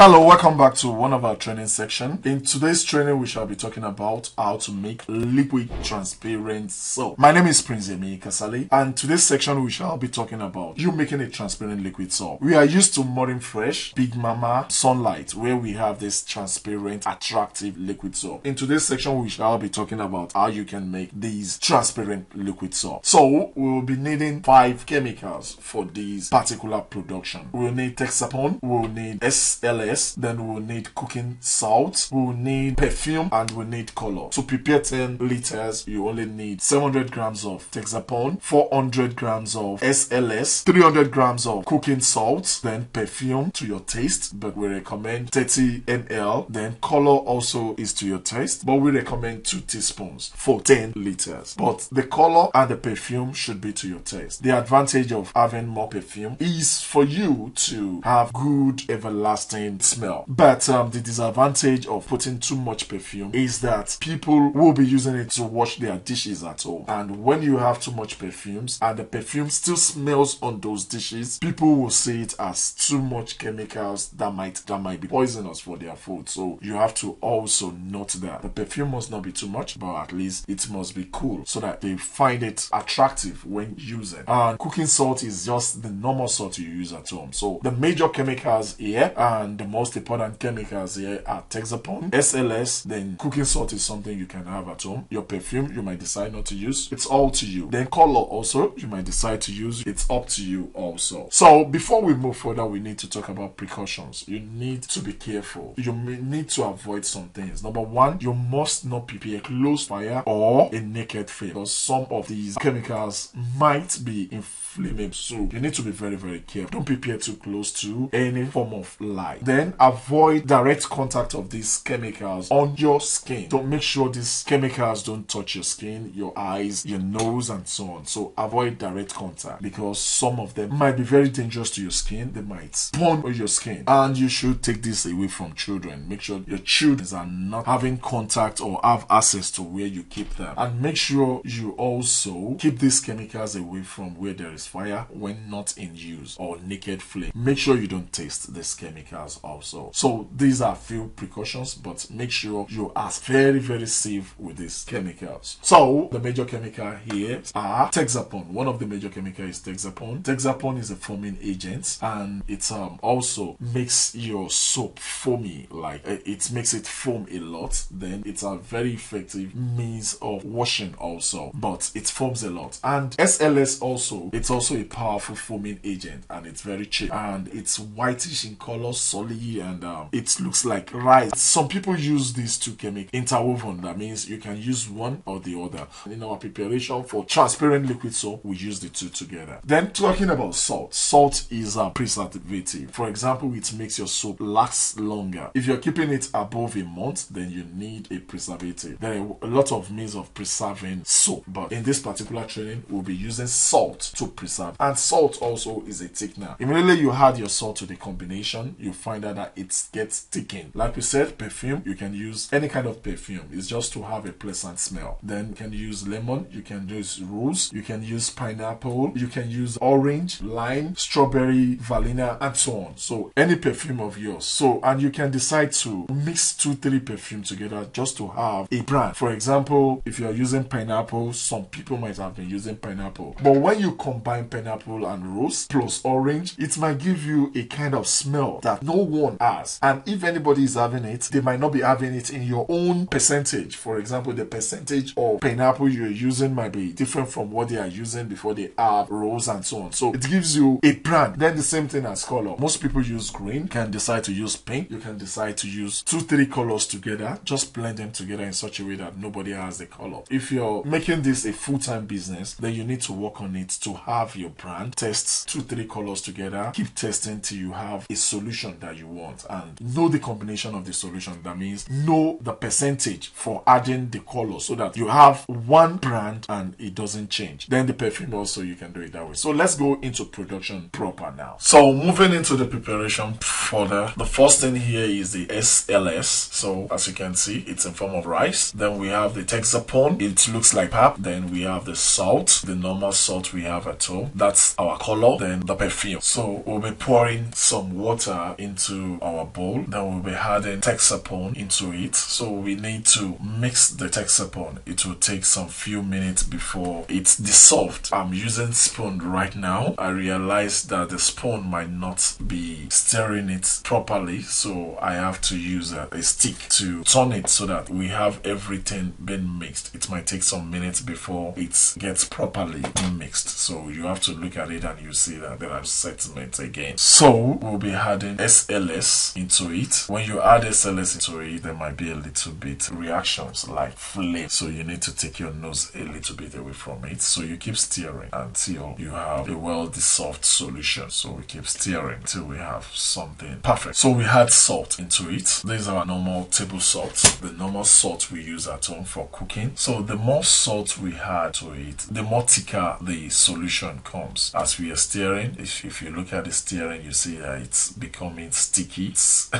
Hello, welcome back to one of our training section. In today's training, we shall be talking about how to make liquid transparent soap. My name is Prince Emi Kasale, and today's section we shall be talking about you making a transparent liquid soap. We are used to Modern Fresh, Big Mama, Sunlight, where we have this transparent, attractive liquid soap. In today's section, we shall be talking about how you can make these transparent liquid soap. So we will be needing 5 chemicals for this particular production. We will need Texapon, we will need SLS, then we will need cooking salt, we will need perfume, and we need color. To prepare 10 liters, you only need 700 grams of Texapon, 400 grams of SLS, 300 grams of cooking salt, then perfume to your taste, but we recommend 30 ml. Then color also is to your taste, but we recommend 2 teaspoons for 10 liters. But the color and the perfume should be to your taste. The advantage of having more perfume is for you to have good everlasting smell, but the disadvantage of putting too much perfume is that people will be using it to wash their dishes at home, and when you have too much perfumes and the perfume still smells on those dishes, people will see it as too much chemicals that might be poisonous for their food. So you have to also note that the perfume must not be too much, but at least it must be cool so that they find it attractive when using. And cooking salt is just the normal salt you use at home. So the major chemicals here and the most important chemicals here are Texapon, SLS, then cooking salt is something you can have at home. Your perfume, you might decide not to use. It's all to you. Then color also, you might decide to use. It's up to you also. So before we move further, we need to talk about precautions. You need to be careful. You need to avoid some things. Number one, you must not prepare close fire or a naked flame, because some of these chemicals might be inflammable. So you need to be very careful. Don't prepare too close to any form of light. Then avoid direct contact of these chemicals on your skin. Don't make sure these chemicals don't touch your skin, your eyes, your nose, and so on. So avoid direct contact, because some of them might be very dangerous to your skin. They might burn your skin, and you should take this away from children. Make sure your children are not having contact or have access to where you keep them, and make sure you also keep these chemicals away from where there is fire when not in use or naked flame. Make sure you don't taste these chemicals also. So these are a few precautions, but make sure you are very safe with these chemicals. So the major chemical here are Texapon. One of the major chemicals is Texapon. Texapon is a foaming agent, and it also makes your soap foamy, like it makes it foam a lot. Then it's a very effective means of washing also, but it foams a lot. And SLS also, it's also a powerful foaming agent, and it's very cheap, and it's whitish in color, solid, and it looks like rice. Some people use these two chemicals interwoven. That means you can use one or the other. In our preparation for transparent liquid soap, we use the two together. Then talking about salt. Salt is a preservative. For example, it makes your soap last longer. If you're keeping it above a month, then you need a preservative. There are a lot of means of preserving soap, but in this particular training, we'll be using salt to preserve. And salt also is a thickener. Immediately you add your salt to the combination, you find out that it gets thickened. Like we said, perfume, you can use any kind of perfume. It's just to have a pleasant smell. Then you can use lemon, you can use rose, you can use pineapple, you can use orange, lime, strawberry, vanilla, and so on. So any perfume of yours. So, and you can decide to mix 2-3 perfume together just to have a brand. For example, if you're using pineapple, some people might have been using pineapple, but when you combine pineapple and rose plus orange, it might give you a kind of smell that no one has. And if anybody is having it, they might not be having it in your own percentage. For example, the percentage of pineapple you're using might be different from what they are using before they have rose and so on. So it gives you a brand. Then the same thing as color. Most people use green. You can decide to use pink. You can decide to use 2-3 colors together. Just blend them together in such a way that nobody has the color. If you're making this a full-time business, then you need to work on it to have your brand. Test 2-3 colors together. Keep testing till you have a solution that you want, and know the combination of the solution. That means know the percentage for adding the color so that you have one brand and it doesn't change. Then the perfume also, you can do it that way. So let's go into production proper now. So moving into the preparation further, the first thing here is the SLS. So as you can see, it's in form of rice. Then we have the Texapon. It looks like pap. Then we have the salt, the normal salt we have at home. That's our color. Then the perfume. So we'll be pouring some water into into our bowl. Then we'll be adding texapone into it. So we need to mix the texapone. It will take some few minutes before it's dissolved. I'm using spoon right now. I realized that the spoon might not be stirring it properly, so I have to use a stick to turn it so that we have everything being mixed. It might take some minutes before it gets properly mixed, so you have to look at it and you see that there are settlements again. So we'll be adding SLS into it. When you add SLS into it, there might be a little bit reactions like flame, so you need to take your nose a little bit away from it. So you keep stirring until you have a well dissolved solution. So we keep stirring till we have something perfect. So we add salt into it. This is our normal table salt, the normal salt we use at home for cooking. So the more salt we add to it, the more thicker the solution comes. As we are stirring, if you look at the stirring, you see that it's becoming sticky. It's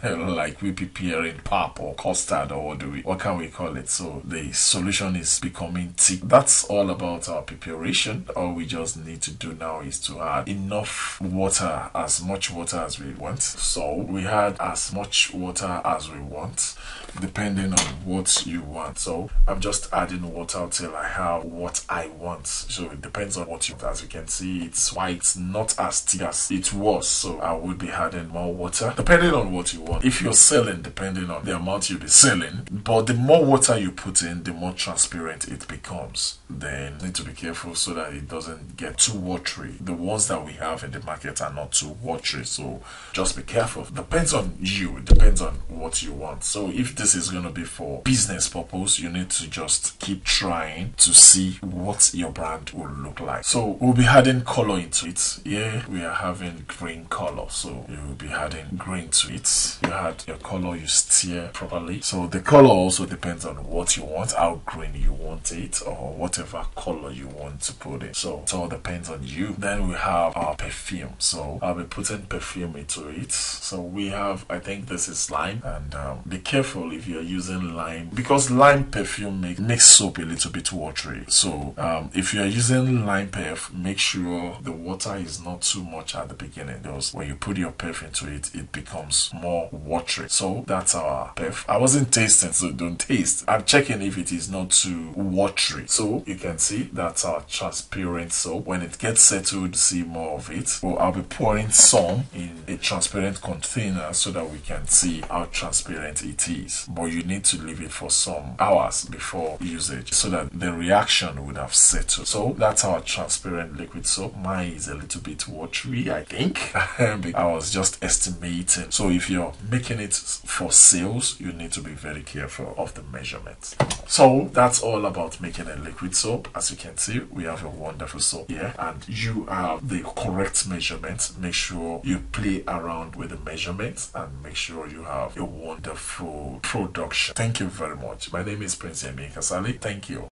like we preparing pap or custard, or what can we call it? So the solution is becoming thick. That's all about our preparation. All we just need to do now is to add enough water, as much water as we want. So we add as much water as we want, depending on what you want. So I'm just adding water till I have what I want. So it depends on what you want. As you can see, it's why it's not as thick as it was. So I would be adding more water, depending on what you want. If you're selling, depending on the amount you'll be selling, but the more water you put in, the more transparent it becomes. Then you need to be careful so that it doesn't get too watery. The ones that we have in the market are not too watery, so just be careful. Depends on you, it depends on what you want. So if this is going to be for business purpose, you need to just keep trying to see what your brand will look like. So we'll be adding color into it. Here we are having green color, so you will be adding green to it. You add your color, you stir properly. So the color also depends on what you want, how green you want it, or whatever color you want to put in. So it all depends on you. Then we have our perfume. So I'll be putting perfume into it. So we have, I think this is lime, and be careful if you're using lime, because lime perfume makes soap a little bit watery. So if you're using lime perf, make sure the water is not too much at the beginning, because when you put your perf into it, it becomes more watery. So that's our perf. I wasn't tasting, so don't taste. I'm checking if it is not too watery. So you can see that's our transparent soap. When it gets settled, see more of it. So I'll be pouring some in a transparent container so that we can see how transparent it is. But you need to leave it for some hours before usage so that the reaction would have settled. So that's our transparent liquid soap. Mine is a little bit watery, I think. I was just estimating. So if you're making it for sales, you need to be very careful of the measurements. So that's all about making a liquid soap. As you can see, we have a wonderful soap here, and you have the correct measurements. Make sure you play around with the measurements and make sure you have a wonderful production. Thank you very much. My name is Prince Yemi Kasali. Thank you.